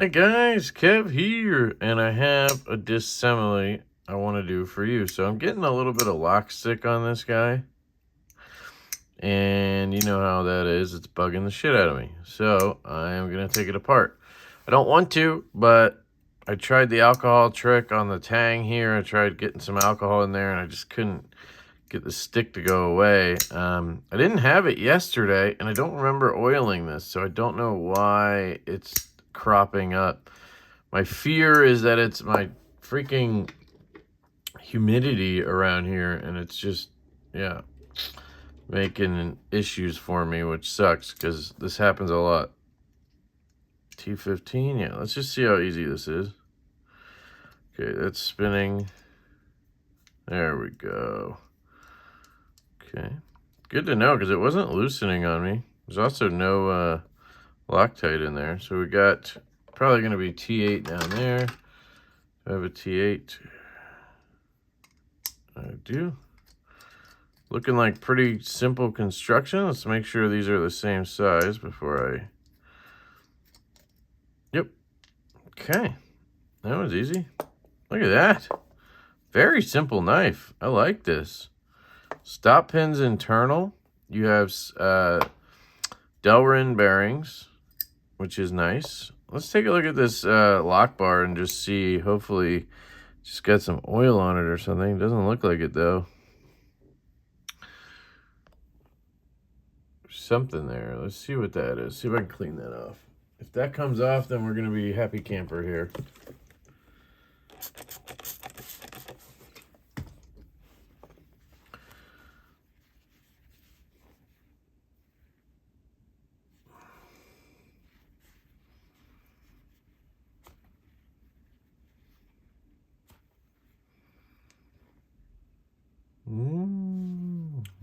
Hey guys, Kev here, and I have a disassembly I want to do for you. So I'm getting a little bit of lock stick on this guy, and you know how that is, it's bugging the shit out of me. So I am going to take it apart. I don't want to, but I tried the alcohol trick on the tang here. I tried getting some alcohol in there, and I just couldn't get the stick to go away. I didn't have it yesterday, and I don't remember oiling this, so I don't know why it's cropping up. My fear is that it's my freaking humidity around here, and it's just, yeah, making issues for me, which sucks because this happens a lot. T15, yeah, let's just see how easy this is. Okay, that's spinning. There we go. Okay, good to know because it wasn't loosening on me. There's also no Loctite in there, so we got probably going to be T8 down there. I have a T8. I do. Looking like pretty simple construction. Let's make sure these are the same size before I... Yep. Okay. That was easy. Look at that. Very simple knife. I like this. Stop pins internal. You have Delrin bearings, which is nice. Let's take a look at this lock bar and just see. Hopefully, just got some oil on it or something. Doesn't look like it though. Something there. Let's see what that is. See if I can clean that off. If that comes off, then we're going to be happy camper here.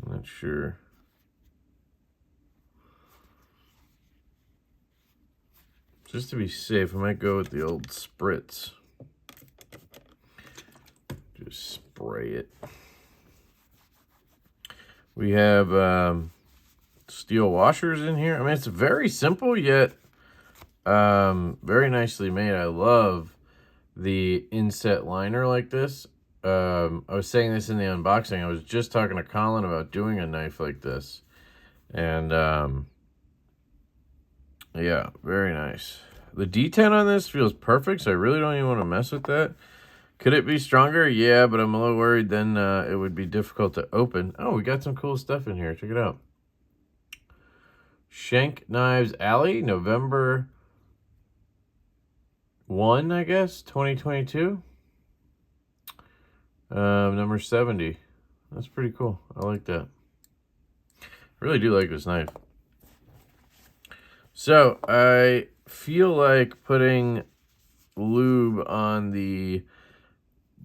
Not sure. Just to be safe, I might go with the old spritz. Just spray it. We have steel washers in here. I mean, it's very simple, yet very nicely made. I love the inset liner like this. I was saying this in the unboxing. I was just talking to Colin about doing a knife like this. And yeah, very nice. The D10 on this feels perfect, so I really don't even want to mess with that. Could it be stronger? Yeah, but I'm a little worried then it would be difficult to open. Oh, we got some cool stuff in here. Check it out. Schenk Knives Ally, November 1, I guess, 2022. Number 70. That's pretty cool. I like that. I really do like this knife. So, I feel like putting lube on the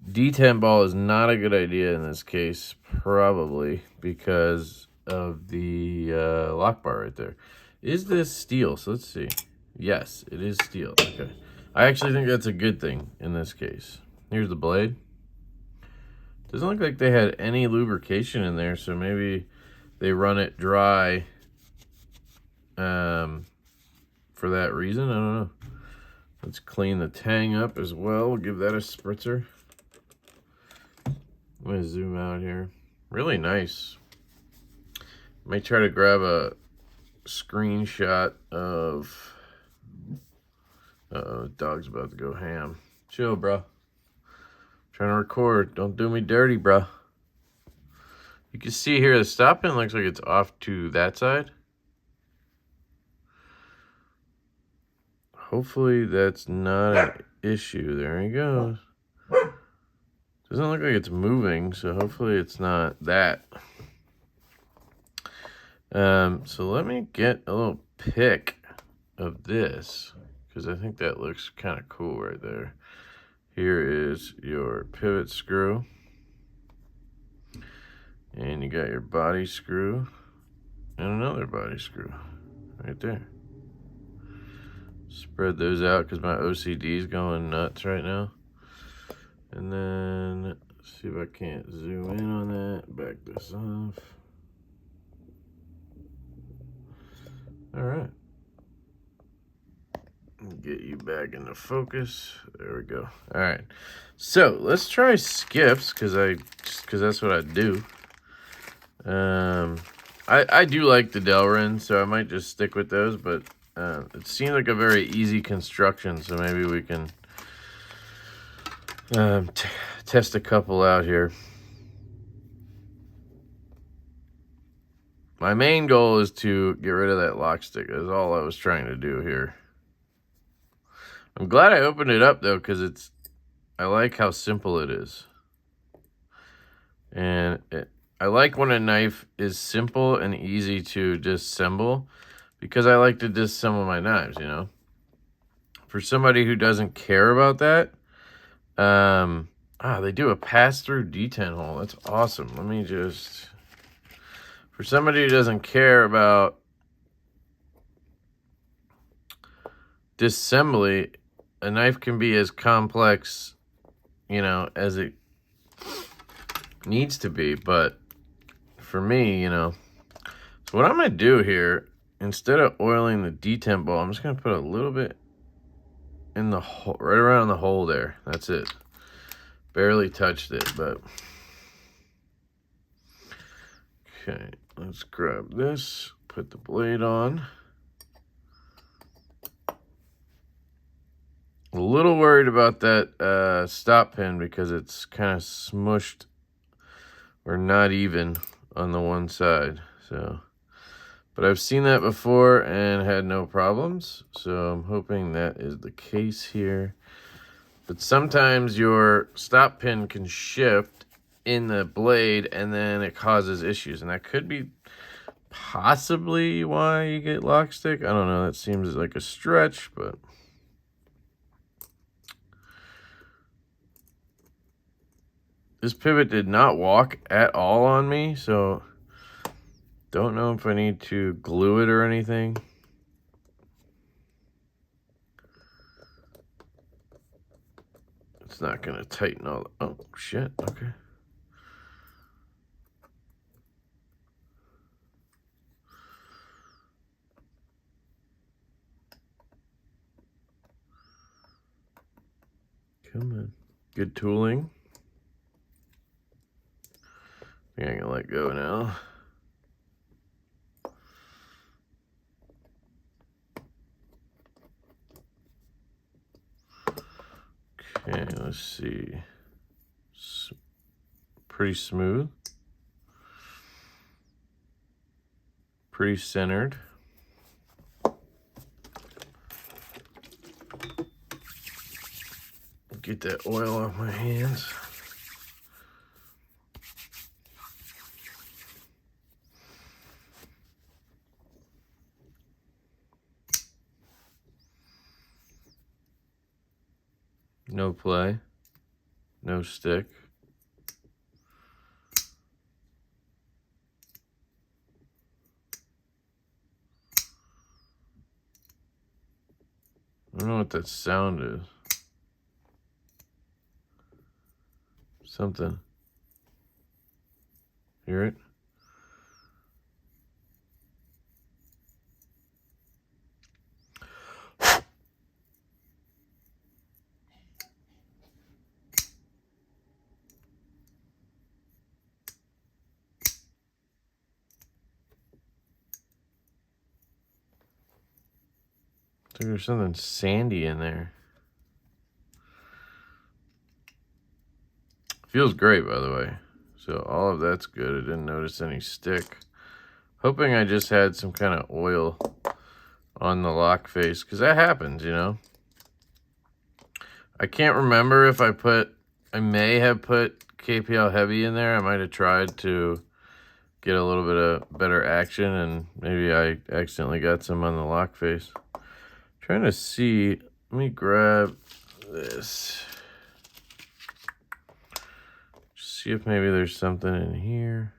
D10 ball is not a good idea in this case, probably because of the lock bar right there. Is this steel? So let's see. Yes, it is steel. Okay. I actually think that's a good thing in this case. Here's the blade. Doesn't look like they had any lubrication in there, so maybe they run it dry for that reason. I don't know. Let's clean the tang up as well. We'll give that a spritzer. I'm going to zoom out here. Really nice. May try to grab a screenshot of... Uh-oh, the dog's about to go ham. Chill, bro. Trying to record. Don't do me dirty, bro. You can see here the stop pin looks like it's off to that side. Hopefully that's not an issue. There he goes. Doesn't look like it's moving, so hopefully it's not that. So let me get a little pic of this, because I think that looks kind of cool right there. Here is your pivot screw. And you got your body screw. And another body screw right there. Spread those out because my OCD is going nuts right now. And then, let's see if I can't zoom in on that. Back this off. All right. Get you back into focus. There we go. All right. So let's try skiffs because that's what I do. I do like the Delrin, so I might just stick with those, but it seemed like a very easy construction, so maybe we can test a couple out here. My main goal is to get rid of that lock stick. That's all I was trying to do here. I'm glad I opened it up though, because I like how simple it is. And I like when a knife is simple and easy to disassemble, because I like to disassemble my knives, you know. For somebody who doesn't care about that, they do a pass-through detent hole. That's awesome. Let me just... For somebody who doesn't care about disassembly, a knife can be as complex, you know, as it needs to be. But for me, you know, so what I'm going to do here, instead of oiling the detent ball, I'm just going to put a little bit in the hole, right around the hole there. That's it. Barely touched it, but... Okay, let's grab this, put the blade on. A little worried about that stop pin because it's kind of smushed or not even on the one side. So, but I've seen that before and had no problems. So I'm hoping that is the case here. But sometimes your stop pin can shift in the blade and then it causes issues. And that could be possibly why you get lock stick. I don't know. That seems like a stretch, but... This pivot did not walk at all on me, so don't know if I need to glue it or anything. It's not gonna tighten all the, oh shit, okay. Come on, good tooling. I think I can let go now. Okay, let's see. Pretty smooth. Pretty centered. Get that oil off my hands. No play, no stick. I don't know what that sound is. Something. Hear it? I think there's something sandy in there. Feels great, by the way. So all of that's good. I didn't notice any stick. Hoping I just had some kind of oil on the lock face, because that happens, you know. I can't remember if I may have put KPL Heavy in there. I might have tried to get a little bit of better action, and maybe I accidentally got some on the lock face. Trying to see, let me grab this. See if maybe there's something in here.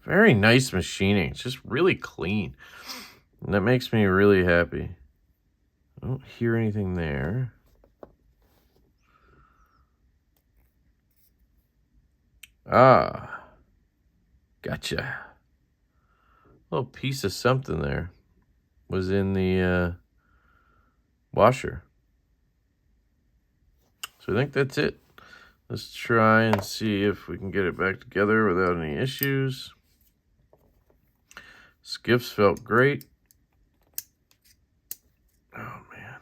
Very nice machining. It's just really clean. And that makes me really happy. I don't hear anything there. Ah. Gotcha. Little piece of something there was in the washer. So I think that's it. Let's try and see if we can get it back together without any issues. Skiffs felt great. Oh, man.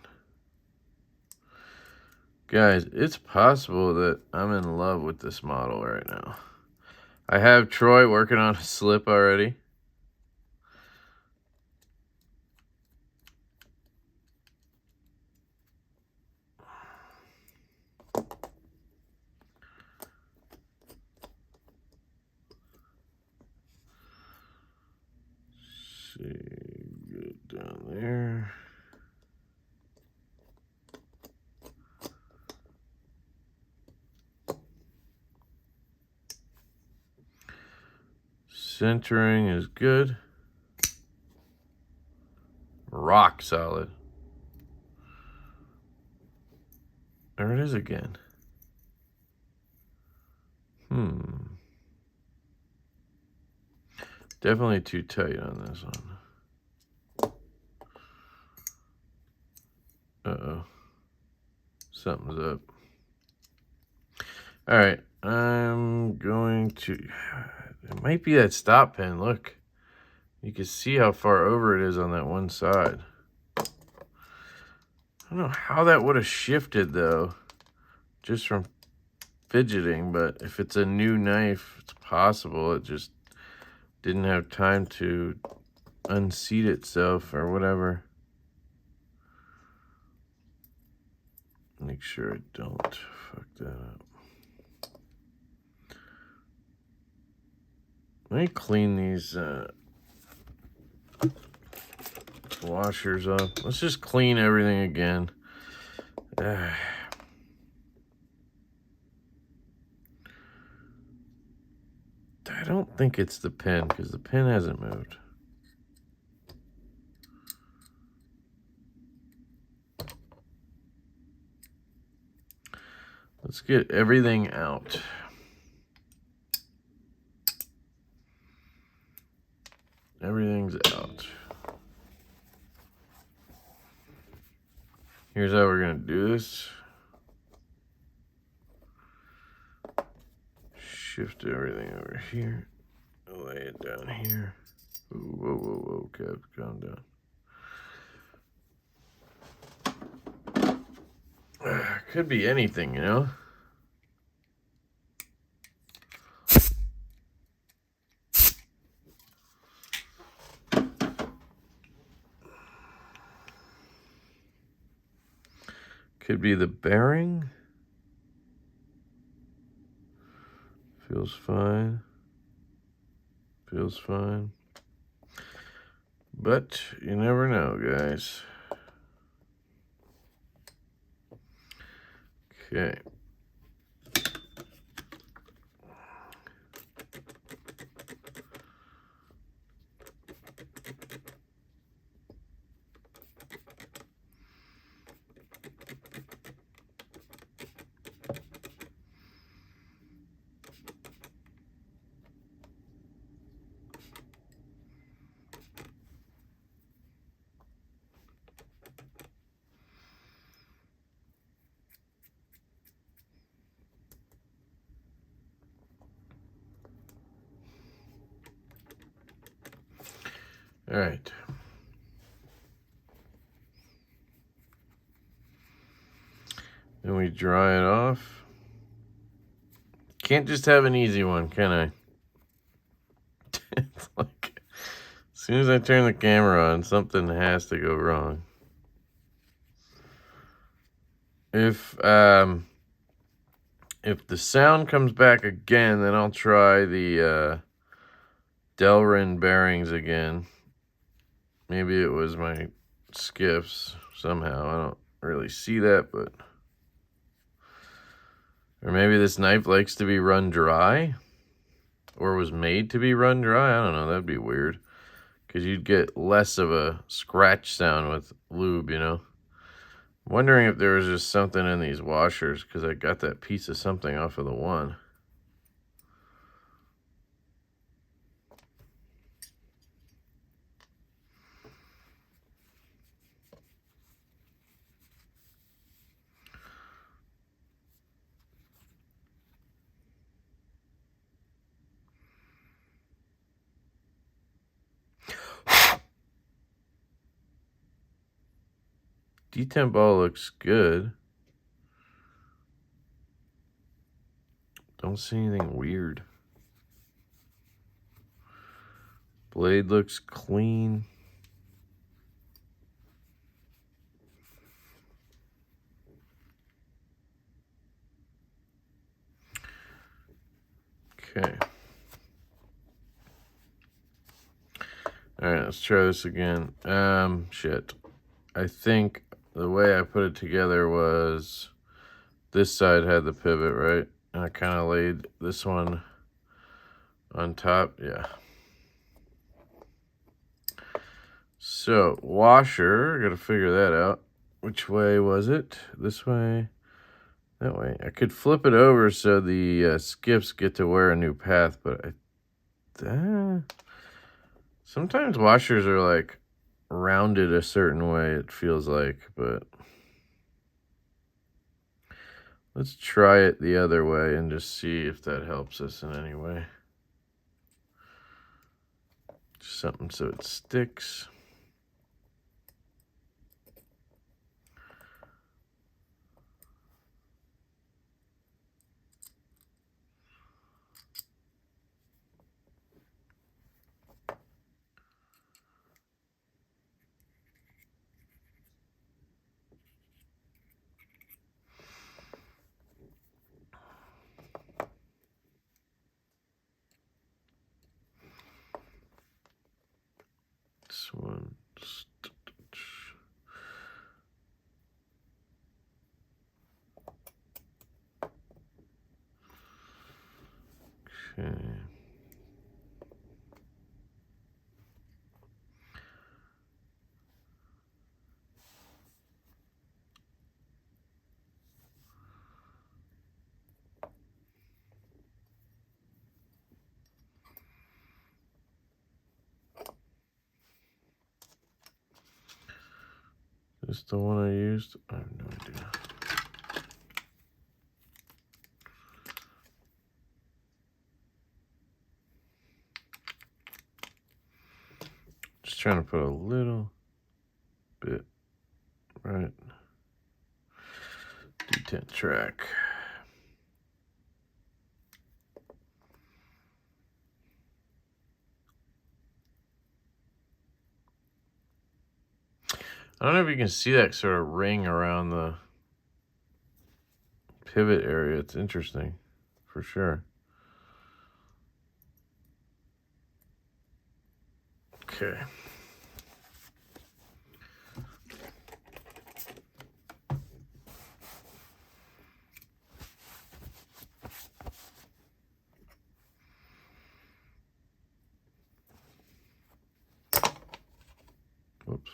Guys, it's possible that I'm in love with this model right now. I have Troy working on a slip already. See, get it down there. Centering is good. Rock solid. There it is again. Definitely too tight on this one. Uh-oh. Something's up. All right. I'm going to... It might be that stop pin. Look. You can see how far over it is on that one side. I don't know how that would have shifted, though. Just from fidgeting. But if it's a new knife, it's possible. It just didn't have time to unseat itself or whatever. Make sure I don't fuck that up. Let me clean these washers up. Let's just clean everything again. I don't think it's the pin because the pin hasn't moved. Let's get everything out. Everything's out. Here's how we're going to do this. Shift everything over here. Lay it down here. Ooh, whoa, whoa, whoa, Kev, calm down. Could be anything, you know? Could be the bearing. Feels fine. Feels fine. But you never know, guys. Okay. All right. Then we dry it off. Can't just have an easy one, can I? It's like, as soon as I turn the camera on, something has to go wrong. If the sound comes back again, then I'll try the Delrin bearings again. Maybe it was my Skiffs somehow. I don't really see that, but... Or maybe this knife likes to be run dry? Or was made to be run dry? I don't know. That'd be weird. Because you'd get less of a scratch sound with lube, you know? I'm wondering if there was just something in these washers, because I got that piece of something off of the one. detemp ball looks good. Don't see anything weird. Blade looks clean. Okay. All right, let's try this again. Shit. I think the way I put it together was this side had the pivot, right? And I kind of laid this one on top. Yeah. So, washer, got to figure that out. Which way was it? This way? That way. I could flip it over so the skiffs get to wear a new path, but sometimes washers are like rounded a certain way, it feels like, but let's try it the other way and just see if that helps us in any way. Just something so it sticks. This one. Okay. Is this the one I used? I have no idea. Just trying to put a little bit right. Detent track. I don't know if you can see that sort of ring around the pivot area. It's interesting, for sure. Okay. Whoops.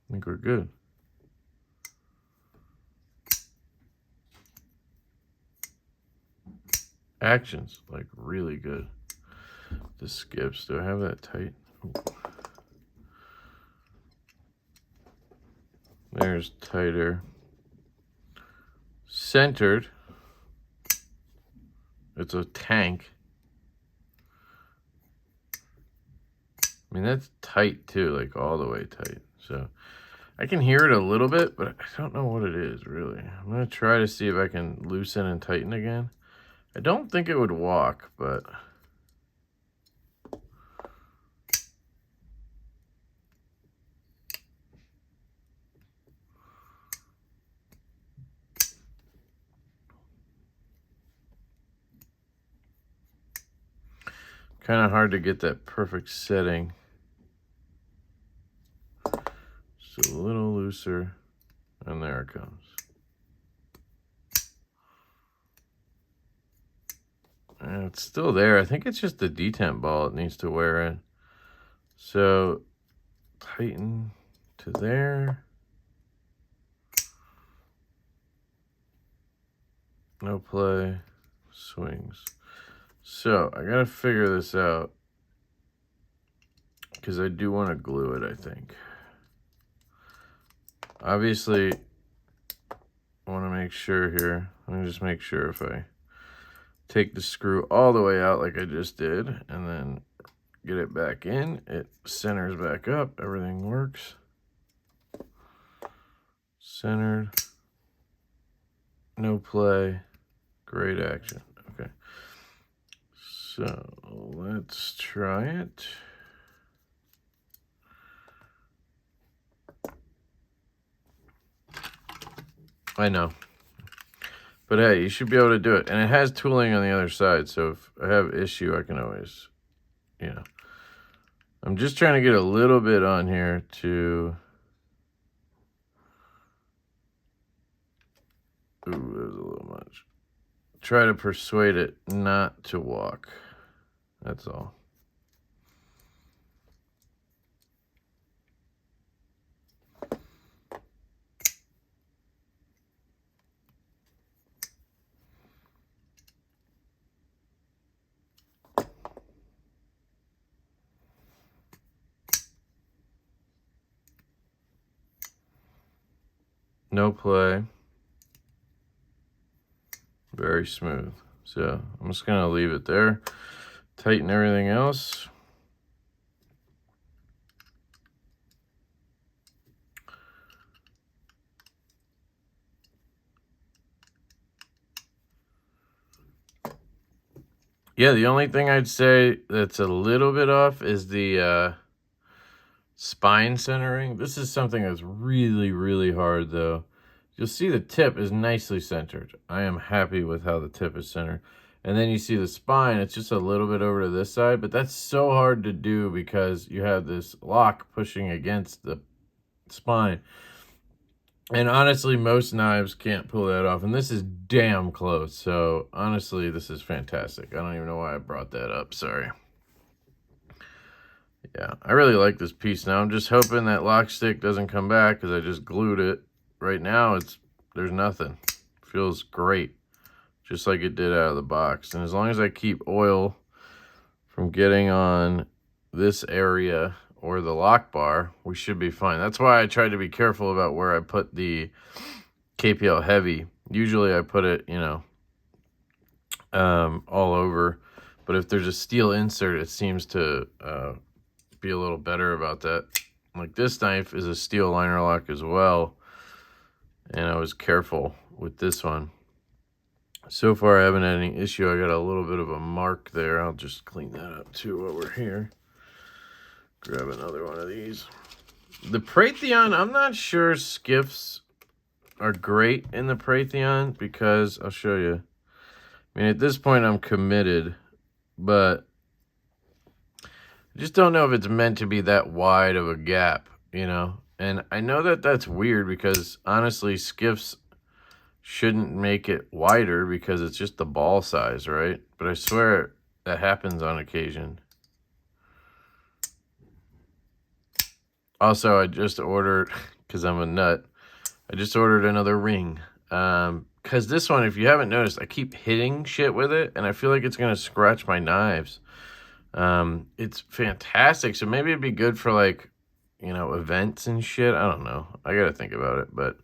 I think we're good. Actions, like really good. The skips, do I have that tight? Ooh. There's tighter. Centered. It's a tank. I mean, that's tight too, like all the way tight. So I can hear it a little bit, but I don't know what it is really. I'm gonna try to see if I can loosen and tighten again. I don't think it would walk, but kind of hard to get that perfect setting. Just a little looser, and there it comes. And it's still there. I think it's just the detent ball it needs to wear in. So tighten to there. No play, swings. So I gotta figure this out because I do want to glue it, I think. Obviously, I want to make sure here. Let me just make sure if I take the screw all the way out like I just did and then get it back in, it centers back up, everything works. Centered, no play, great action. Okay, so let's try it. I know, but hey, you should be able to do it. And it has tooling on the other side, so if I have issue, I can always, you know. I'm just trying to get a little bit on here to... Ooh, that was a little much. Try to persuade it not to walk. That's all. No play. Very smooth. So I'm just going to leave it there. Tighten everything else. Yeah, the only thing I'd say that's a little bit off is the spine centering. This is something that's really, really hard, though. You'll see the tip is nicely centered. I am happy with how the tip is centered. And then you see the spine, it's just a little bit over to this side, but that's so hard to do because you have this lock pushing against the spine. And honestly, most knives can't pull that off, and this is damn close. So honestly, this is fantastic. I don't even know why I brought that up, sorry. Yeah, I really like this piece now. I'm just hoping that lock stick doesn't come back because I just glued it. Right now, there's nothing. Feels great, just like it did out of the box. And as long as I keep oil from getting on this area or the lock bar, we should be fine. That's why I tried to be careful about where I put the KPL Heavy. Usually I put it, you know, all over. But if there's a steel insert, it seems to be a little better about that. Like this knife is a steel liner lock as well. And I was careful with this one. So far, I haven't had any issue. I got a little bit of a mark there. I'll just clean that up too while we're here. Grab another one of these. The Praytheon, I'm not sure Skiffs are great in the Praytheon because, I'll show you. I mean, at this point, I'm committed, but I just don't know if it's meant to be that wide of a gap, you know? And I know that that's weird because, honestly, Skiffs shouldn't make it wider because it's just the ball size, right? But I swear that happens on occasion. Also, I just ordered, because I'm a nut, I just ordered another ring. Because this one, if you haven't noticed, I keep hitting shit with it, and I feel like it's going to scratch my knives. It's fantastic, so maybe it'd be good for, like, you know, events and shit. I don't know. I got to think about it, but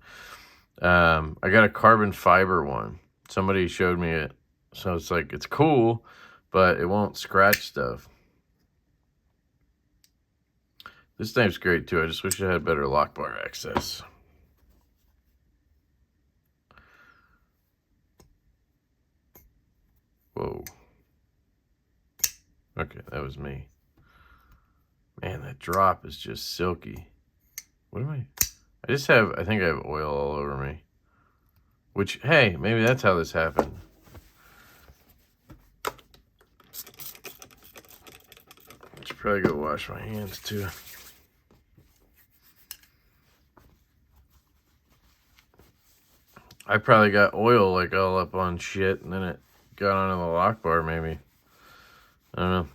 I got a carbon fiber one. Somebody showed me it, so it's like, it's cool, but it won't scratch stuff. This knife's great, too. I just wish I had better lock bar access. Whoa. Okay, that was me. Man, that drop is just silky. What am I? I think I have oil all over me. Which, hey, maybe that's how this happened. I should probably go wash my hands too. I probably got oil like all up on shit and then it got onto the lock bar maybe. I don't know.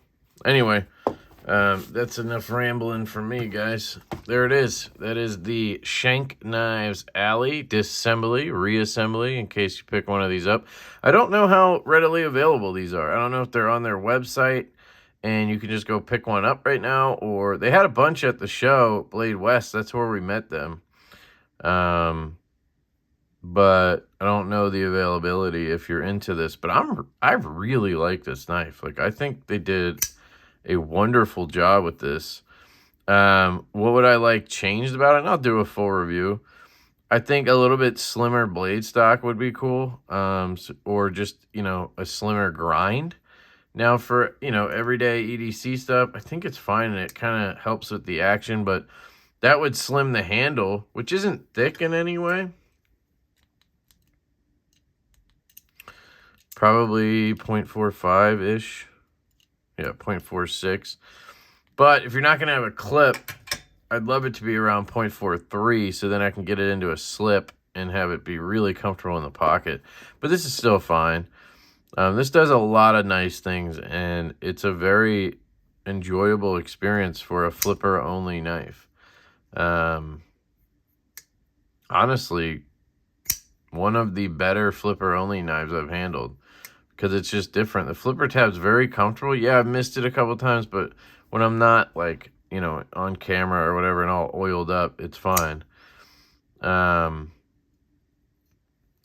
Anyway, that's enough rambling for me, guys. There it is. That is the Schenk Knives Ally disassembly, reassembly, in case you pick one of these up. I don't know how readily available these are. I don't know if they're on their website and you can just go pick one up right now, or they had a bunch at the show, Blade West. That's where we met them. But I don't know the availability if you're into this. But I really like this knife. Like, I think they did a wonderful job with this. What would I like changed about it? And I'll do a full review. I think a little bit slimmer blade stock would be cool. Or just, a slimmer grind. Now for, everyday EDC stuff, I think it's fine and it kind of helps with the action, but that would slim the handle, which isn't thick in any way. Probably 0.45-ish. Yeah, 0.46. But if you're not going to have a clip, I'd love it to be around 0.43 so then I can get it into a slip and have it be really comfortable in the pocket. But this is still fine. This does a lot of nice things, and it's a very enjoyable experience for a flipper-only knife. Honestly, one of the better flipper-only knives I've handled because it's just different. The flipper tab's very comfortable. Yeah, I've missed it a couple times, but when I'm not, like, on camera or whatever and all oiled up, it's fine.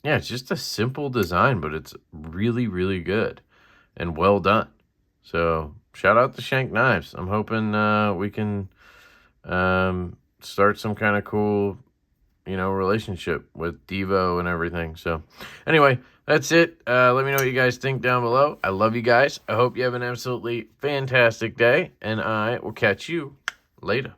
Yeah, it's just a simple design, but it's really, really good and well done. So, shout out to Schenk Knives. I'm hoping we can start some kind of cool, relationship with Divo and everything. So, anyway, that's it. Let me know what you guys think down below. I love you guys. I hope you have an absolutely fantastic day, and I will catch you later.